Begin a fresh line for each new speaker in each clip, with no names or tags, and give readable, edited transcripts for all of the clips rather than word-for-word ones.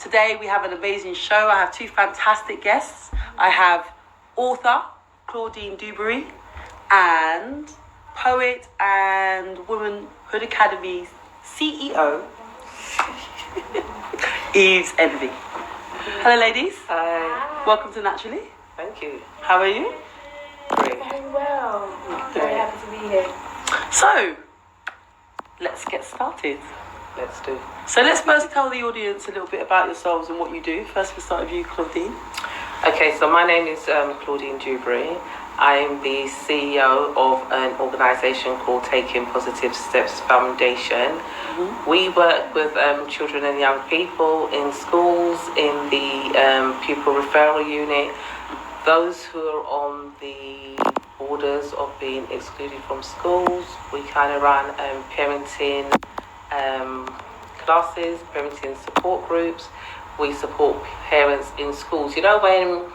Today we have an amazing show. I have two fantastic guests. I have author Claudine Duberry and poet and Womanhood Academy CEO Eve's Envy. Hello ladies.
Hi.
Welcome to Naturally.
Thank you.
How are you?
Great.
Very well. Very happy to be here.
So, let's get started.
Let's do.
So let's first tell the audience a little bit about yourselves and what you do. First we'll start with you, Claudine.
Okay, so my name is Claudine Duberry. I'm the CEO of an organisation called Taking Positive Steps Foundation. Mm-hmm. We work with children and young people in schools, in the pupil referral unit, those who are on the borders of being excluded from schools. We kind of run parenting classes, parenting support groups. We support parents in schools. You know when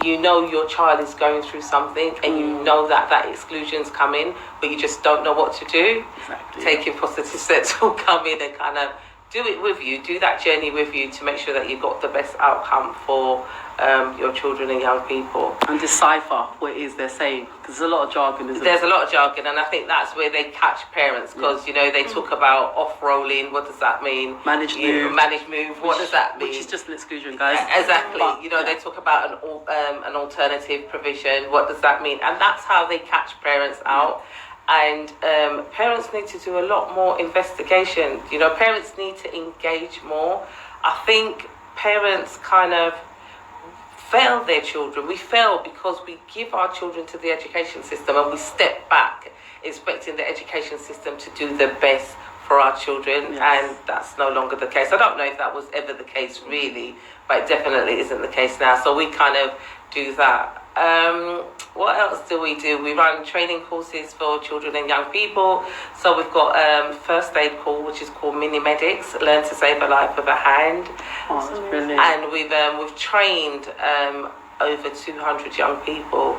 you know your child is going through something and you know that exclusion's coming, but you just don't know what to do?
Exactly.
Taking Positive Steps will come in and kind of do it with you, do that journey with you to make sure that you've got the best outcome for your children and young people.
And decipher what it is they're saying, because there's a lot of jargon, isn't
There's
there?
a lot of jargon, and I think that's where they catch parents, because you know they talk about off-rolling. What does that mean?
Manage move.
Manage move. What does that mean?
Which is just an exclusion, guys.
Exactly.
But,
you know, they talk about an alternative provision. What does that mean? And that's how they catch parents out. And parents need to do a lot more investigation. You know, parents need to engage more. I think parents kind of fail their children. We fail because we give our children to the education system and we step back expecting the education system to do the best for our children.
Yes.
And that's no longer the case. I don't know if that was ever the case really, but it definitely isn't the case now. So we kind of do that. What else do? We run training courses for children and young people. So we've got first aid call, which is called Mini Medics, Learn to Save a Life with a Hand.
Oh, that's brilliant.
And we've trained over 200 young people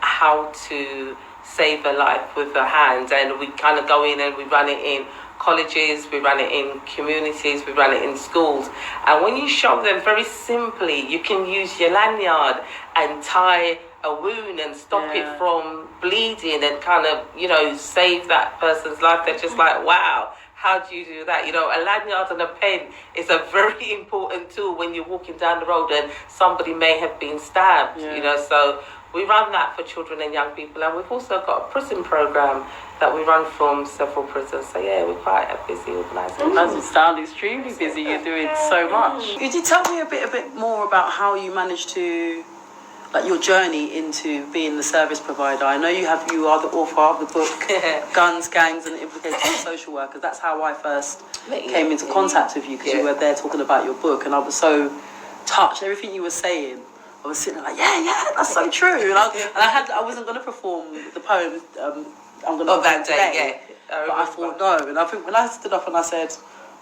how to save a life with a hand. And we kind of go in and we run it in colleges, we run it in communities, we run it in schools. And when you show them very simply, you can use your lanyard and tie a wound and stop it from bleeding and kind of, you know, save that person's life. They're just like, wow, how do you do that? You know, a lanyard and a pen is a very important tool when you're walking down the road and somebody may have been stabbed, you know. So we run that for children and young people. And we've also got a prison program that we run from several prisons. So yeah, we're quite a busy organisation.
That sounds extremely busy. You're doing so much. Could you tell me a bit more about how you managed to, like, your journey into being the service provider? I know you are the author of the book Guns, Gangs and Implications of Social Workers. That's how I first came into contact with you, because you were there talking about your book, and I was so touched. Everything you were saying, I was sitting there like, yeah, that's so true. And I wasn't going to perform the poem. I'm going to
that day,
today, but I thought no. And I think when I stood up and I said,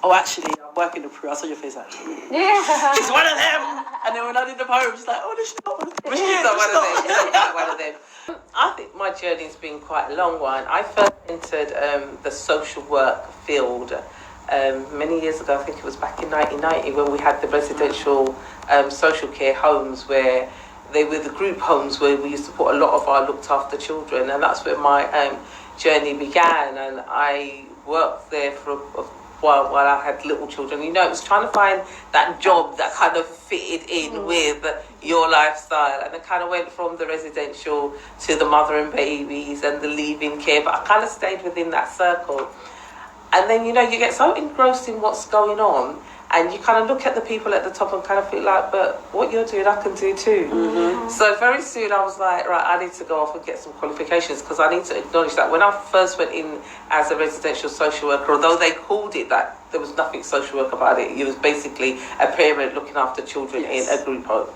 oh, actually, I'm working the Peru, I saw your face like, it's one of them. And then when I did the poem, she's like, oh, this is not one of them.
It's one of them. I think my journey's been quite a long one. I first entered the social work field many years ago. I think it was back in 1990 when we had the residential social care homes, where they were the group homes where we used to put a lot of our looked after children, and that's where my journey began. And I worked there for a while I had little children. You know, it was trying to find that job that kind of fitted in with your lifestyle. And I kind of went from the residential to the mother and babies and the leave-in care, but I kind of stayed within that circle. And then, you know, you get so engrossed in what's going on, and you kind of look at the people at the top and kind of feel like, but what you're doing, I can do too. Mm-hmm. So very soon I was like, right, I need to go off and get some qualifications, because I need to acknowledge that when I first went in as a residential social worker, although they called it that, there was nothing social work about it. It was basically a parent looking after children in a group home.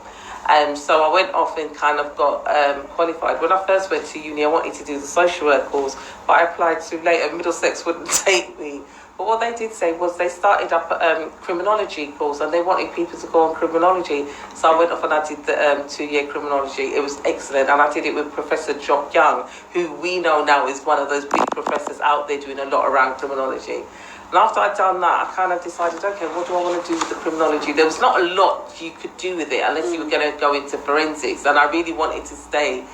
And so I went off and kind of got qualified. When I first went to uni, I wanted to do the social work course, but I applied too late and Middlesex wouldn't take me. But what they did say was they started up a criminology course, and they wanted people to go on criminology. So I went off and I did the 2-year criminology. It was excellent, and I did it with Professor Jock Young, who we know now is one of those big professors out there doing a lot around criminology. And after I'd done that, I kind of decided, okay, what do I want to do with the criminology? There was not a lot you could do with it unless you were going to go into forensics. And I really wanted to stay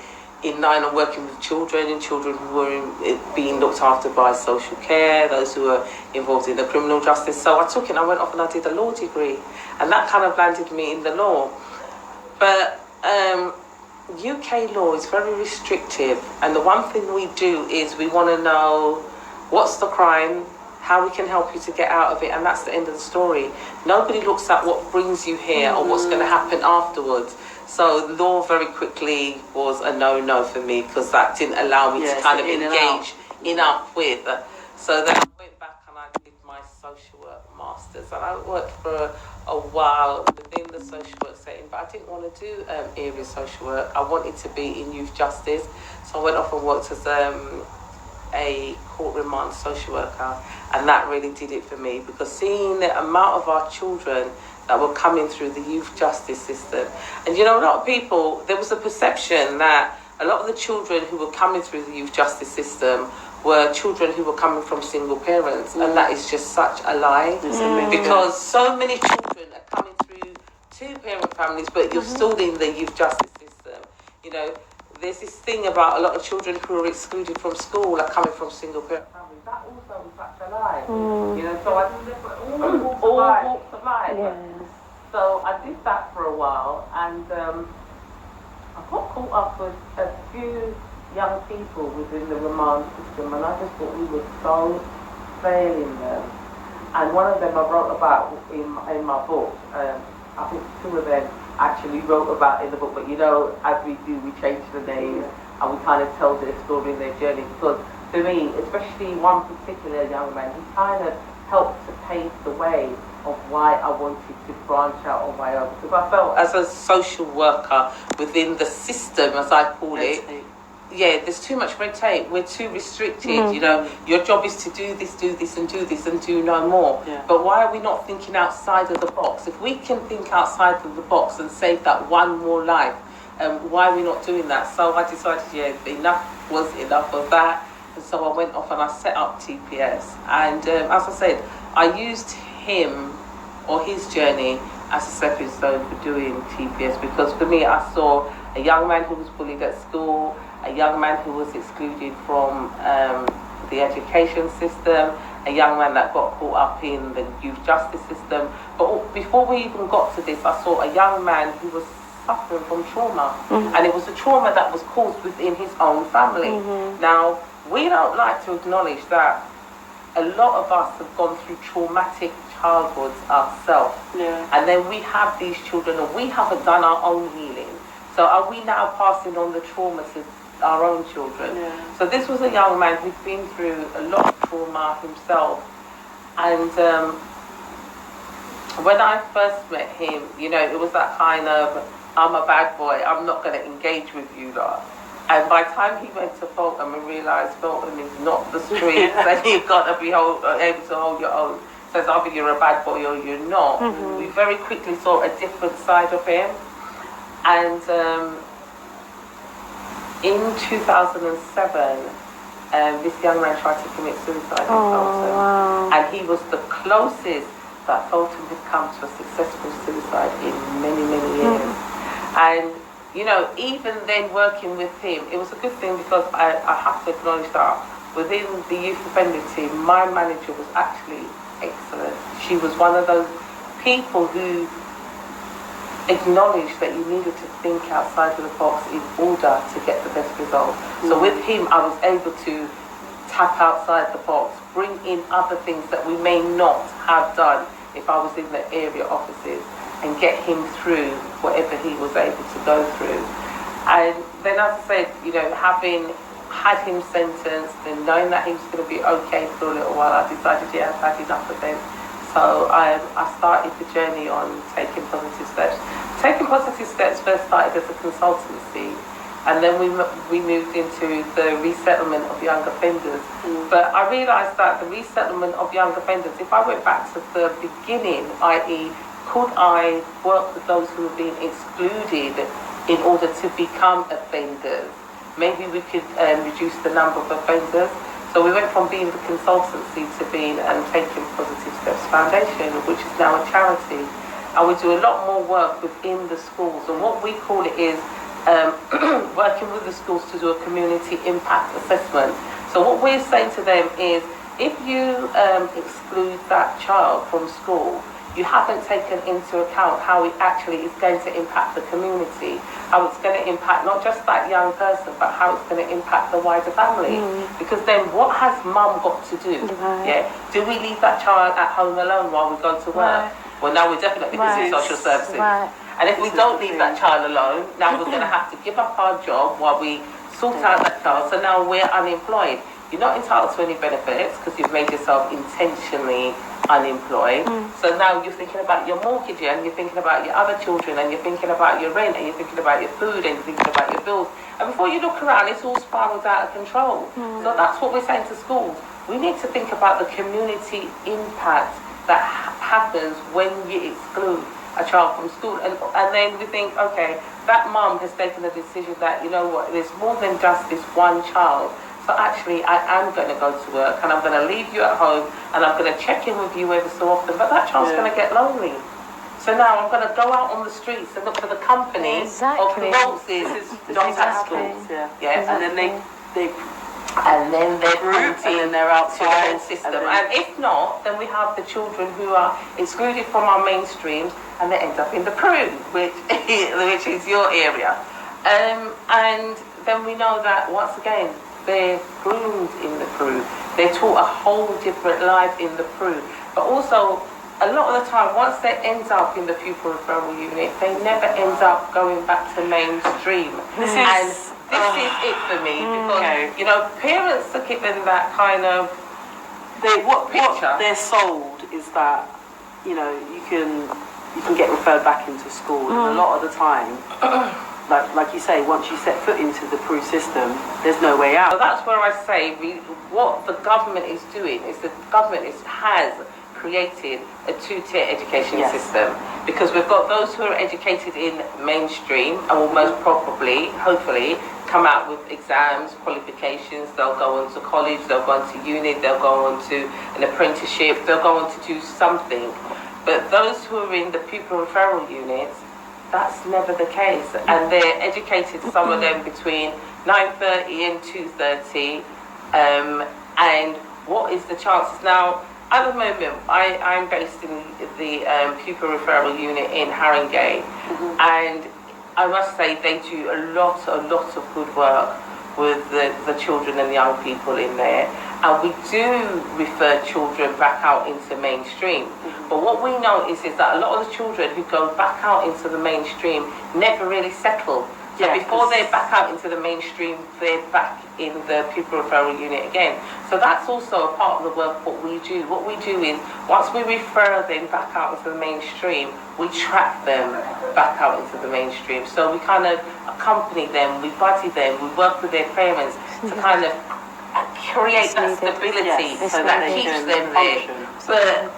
in line on working with children and children who were being looked after by social care, those who were involved in the criminal justice. So I took it and I went off and I did a law degree. And that kind of landed me in the law. But UK law is very restrictive. And the one thing we do is we want to know what's the crime, how we can help you to get out of it, and that's the end of the story. Nobody looks at what brings you here or what's going to happen afterwards. So law very quickly was a no-no for me because that didn't allow me to kind of engage enough with. So then I went back and I did my social work masters, and I worked for a while within the social work setting, but I didn't want to do area social work. I wanted to be in youth justice, so I went off and worked as a court remand social worker, and that really did it for me, because seeing the amount of our children that were coming through the youth justice system, and you know, a lot of people, there was a perception that a lot of the children who were coming through the youth justice system were children who were coming from single parents, and that is just such a lie, because so many children are coming through two-parent families, but you're still in the youth justice system. You know, there's this thing about a lot of children who are excluded from school are coming from single parent families. That also is such a lie. You know, so I did all walks of life. Yeah. So I did that for a while, and I got caught up with a few young people within the remand system, and I just thought we were so failing them. And one of them I wrote about in my book. I think two of them actually wrote about in the book, but you know, as we do, we change the names and we kind of tell their story and their journey, because for me, especially one particular young man, he kind of helped to pave the way of why I wanted to branch out on my own, because I felt as a social worker within the system, as I call it, there's too much red tape. We're too restricted. You know, your job is to do this, and do this, and do no more. But why are we not thinking outside of the box? If we can think outside of the box and save that one more life, why are we not doing that? So I decided, enough was enough of that. And so I went off and I set up TPS. And as I said, I used him or his journey as a stepping stone for doing TPS, because for me, I saw a young man who was bullied at school, a young man who was excluded from the education system, a young man that got caught up in the youth justice system. But before we even got to this, I saw a young man who was suffering from trauma, and it was a trauma that was caused within his own family. Now, we don't like to acknowledge that a lot of us have gone through traumatic childhoods ourselves, and then we have these children and we haven't done our own healing. So are we now passing on the trauma to our own children? So this was a young man who'd been through a lot of trauma himself, and when I first met him, you know, it was that kind of, I'm a bad boy, I'm not going to engage with you lot. And by the time he went to Fulham and realised Fulham is not the streets, and you've got to be able to hold your own, says either you're a bad boy or you're not. We very quickly saw a different side of him. And in 2007, this young man tried to commit suicide in Fulham. Wow. And he was the closest that Fulham had come to a successful suicide in many, many years. And you know, even then working with him, it was a good thing, because I have to acknowledge that within the youth offender team, my manager was actually excellent. She was one of those people who acknowledged that you needed to think outside of the box in order to get the best result. So with him, I was able to tap outside the box, bring in other things that we may not have done if I was in the area offices, and get him through whatever he was able to go through. And then, as I said, you know, having had him sentenced and knowing that he was going to be okay for a little while, I decided, I've had enough of him. So I started the journey on taking positive steps. Taking positive steps first started as a consultancy, and then we moved into the resettlement of young offenders. But I realised that the resettlement of young offenders, if I went back to the beginning, i.e., could I work with those who are being excluded in order to become offenders? Maybe we could reduce the number of offenders. So we went from being the consultancy to being Taking Positive Steps Foundation, which is now a charity. And we do a lot more work within the schools. And what we call it is working with the schools to do a community impact assessment. So what we're saying to them is, if you exclude that child from school, you haven't taken into account how it actually is going to impact the community, how it's going to impact not just that young person, but how it's going to impact the wider family. Because then what has mum got to do? Yeah, do we leave that child at home alone while we go to work? Well, now we're definitely busy social services. And if we don't leave that child alone, now we're going to have to give up our job while we sort out that child. So now we're unemployed. You're not entitled to any benefits because you've made yourself intentionally unemployed. So now you're thinking about your mortgage and you're thinking about your other children and you're thinking about your rent and you're thinking about your food and you're thinking about your bills. And before you look around, it's all spiraled out of control. So that's what we're saying to schools. We need to think about the community impact that happens when you exclude a child from school. And then we think, okay, that mum has taken a decision that, you know what, there's more than just this one child. So actually, I am going to go to work and I'm going to leave you at home and I'm going to check in with you every so often. But that child's going to get lonely. So now I'm going to go out on the streets and look for the company of who else is not at school. And then they're group and then they're outside the whole system. And if not, then we have the children who are excluded from our mainstreams and they end up in the crew, which is your area. And then we know that once again, they're groomed in the crew. They're taught a whole different life in the crew. But also, a lot of the time, once they end up in the pupil referral unit, they never end up going back to mainstream. This is it for me because, you know, parents are given that kind of
what they're sold is that, you know, you can get referred back into school. And a lot of the time, like you say, once you set foot into the PRU system, there's no way out.
So that's where I say what the government is doing is the government has created a two-tier education system, because we've got those who are educated in mainstream and will most probably, hopefully, come out with exams, qualifications. They'll go on to college, they'll go on to uni, they'll go on to an apprenticeship, they'll go on to do something. But those who are in the pupil referral units, that's never the case, and they're educated, some of them between 9:30 and 2:30, and what is the chances? Now, at the moment, I'm based in the pupil referral unit in Haringey, and I must say they do a lot of good work with the children and the young people in there, and we do refer children back out into mainstream. But what we know is that a lot of the children who go back out into the mainstream never really settle. So before they're back out into the mainstream, they're back in the pupil referral unit again. So that's also a part of the work what we do. What we do is, once we refer them back out into the mainstream, we track them back out into the mainstream. So we kind of accompany them, we buddy them, we work with their parents to kind of create that stability that keeps them there. But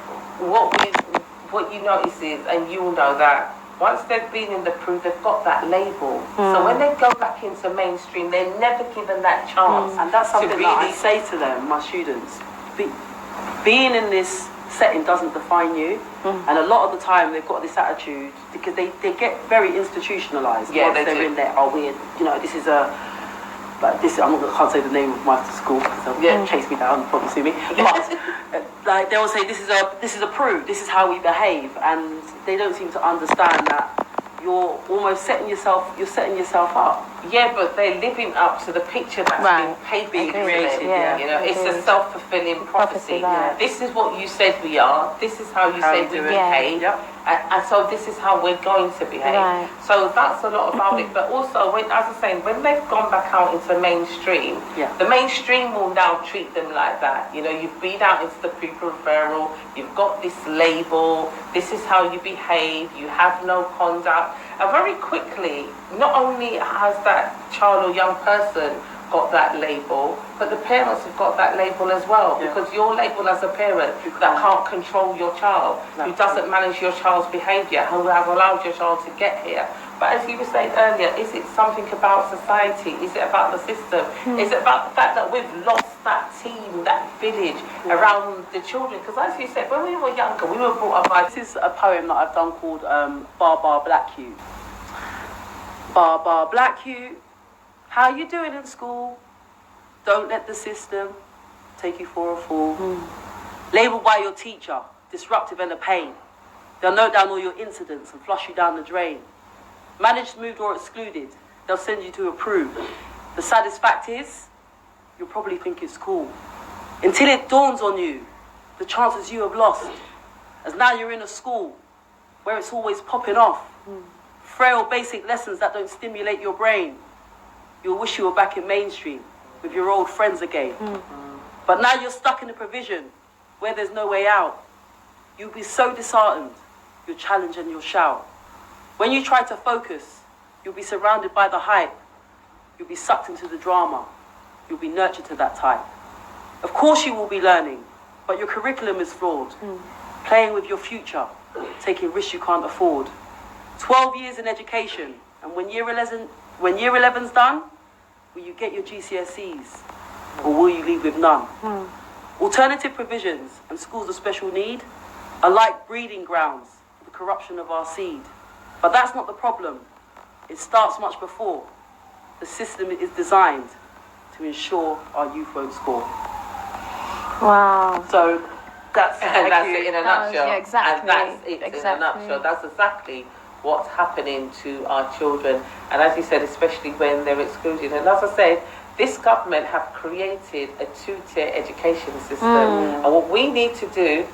what you notice is, and you will know that, once they've been in the PRU, they've got that label. So when they go back into mainstream, they're never given that chance.
And that's something that I say to them, my students. Being in this setting doesn't define you. And a lot of the time, they've got this attitude because they get very institutionalized.
Yeah,
once they're in there. Oh, weird. You know, this is a... Like this, I can't say the name of my school because they'll chase me down and probably sue me. But like they will say, this is a PRU. This is how we behave, and they don't seem to understand that you're almost setting yourself up.
Yeah, but they're living up to the picture that's been created. You know, it's a self-fulfilling prophecy. This is what you said we are. This is how you said we behave. And so this is how we're going to behave. So that's a lot about it. But also, as I say, when they've gone back out into mainstream, the mainstream will now treat them like that. You know, you've been out into the pupil referral, you've got this label, this is how you behave, you have no conduct. And very quickly, not only has that child or young person got that label, but the parents have got that label as well, because your label as a parent that can't control your child, who doesn't manage your child's behaviour, who has allowed your child to get here. But as you were saying earlier, is it something about society? Is it about the system? Is it about the fact that we've lost that team, that village around the children? Because as you said, when we were younger, we were brought up by...
This is a poem that I've done called Baa Baa Black Yout. Baa Baa Black Yout, how you doing in school? Don't let the system take you for a fool. Labelled by your teacher, disruptive and a pain. They'll note down all your incidents and flush you down the drain. Managed, moved or excluded, they'll send you to approve. The saddest fact is, you'll probably think it's cool. Until it dawns on you, the chances you have lost. As now you're in a school where it's always popping off. Frail basic lessons that don't stimulate your brain. You'll wish you were back in mainstream with your old friends again. But now you're stuck in a provision where there's no way out. You'll be so disheartened, you'll challenge and you'll shout. When you try to focus, you'll be surrounded by the hype. You'll be sucked into the drama. You'll be nurtured to that type. Of course you will be learning, but your curriculum is flawed. Playing with your future, taking risks you can't afford. 12 years in education, and when year 11's done, will you get your GCSEs, or will you leave with none? Alternative provisions and schools of special need are like breeding grounds for the corruption of our seed. But that's not the problem. It starts much before. The system is designed to ensure our youth won't score.
Wow.
So that's
it in a nutshell.
Yeah, exactly.
And that's it in a nutshell. That's exactly what's happening to our children. And as you said, especially when they're excluded. And as I said, this government have created a two-tier education system. And what we need to do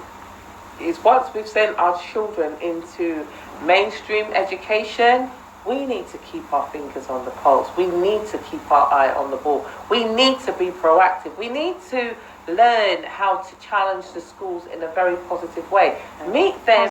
is, once we've sent our children into mainstream education, we need to keep our fingers on the pulse. We need to keep our eye on the ball. We need to be proactive. We need to learn how to challenge the schools in a very positive way. Meet them